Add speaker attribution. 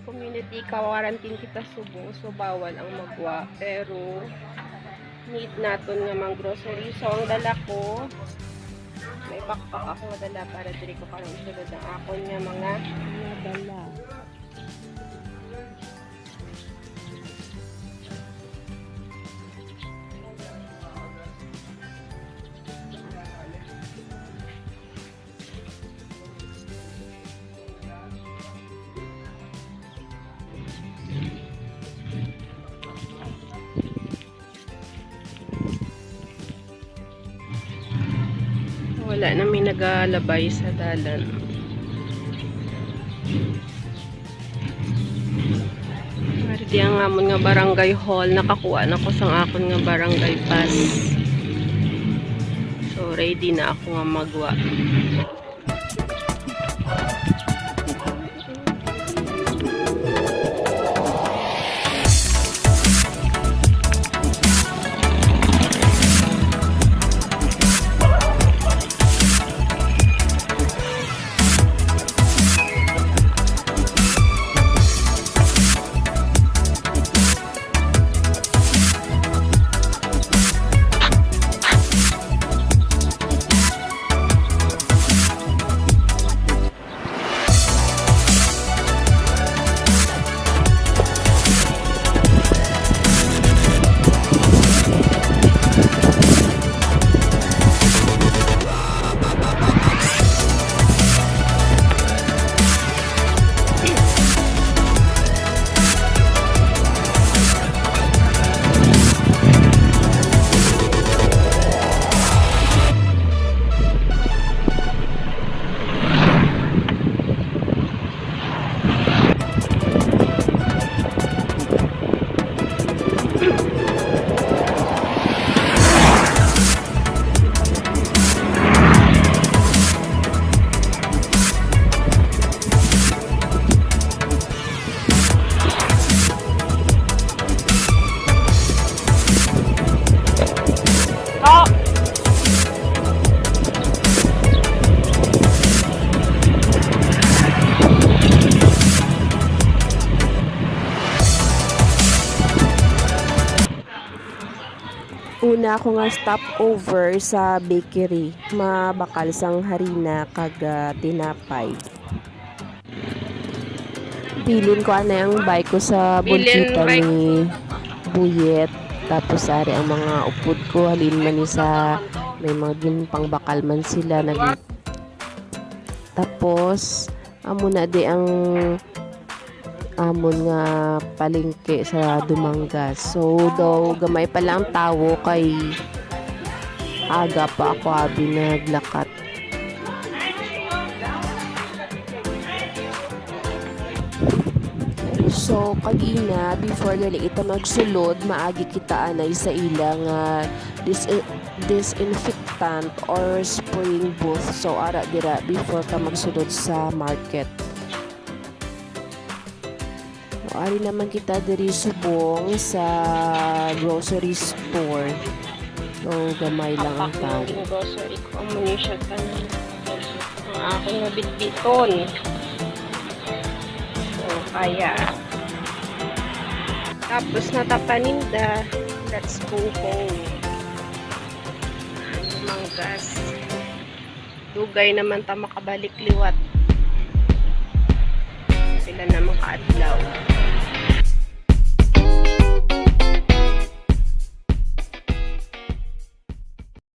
Speaker 1: community quarantine kita subong, so bawal ang magwa. Pero need naton nga mang grocery. So ang dala ko, may backpack ako nga dala para diri ko karong isulod ang akon nga mga dala. Wala na may nagalabay sa dalan. Mardi ang amon nga barangay hall, nakakuha na ko sang akon nga barangay pass. So ready na ako nga magwa. Una ako nga stopover sa bakery, mabakal sang harina kag tinapay. Bilin ko ana ang bike ko sa bulkita ni Buyet. Tapos ari ang mga upod ko halin man ni sa may mga gimpang bakal man sila nag. Tapos amo na di ang amon nga palengke sa Dumangas. So daw gamay pa lang tawo kay aga pa ako abi naglakat. So kagina before dali ita magsulod maagi kita anay sa ilang disinfectant or spraying booth. So ara dira before ka magsulod sa market. Ari naman kita diri subong sa grocery store. So gamay lang ang tao. Grocery ko amo siya tanan. Ang akong nabitbiton. So kaya tapos natapaninda. Let's go home. Manggas. Dugay naman ta makabalik liwat. Sila na makaadlaw.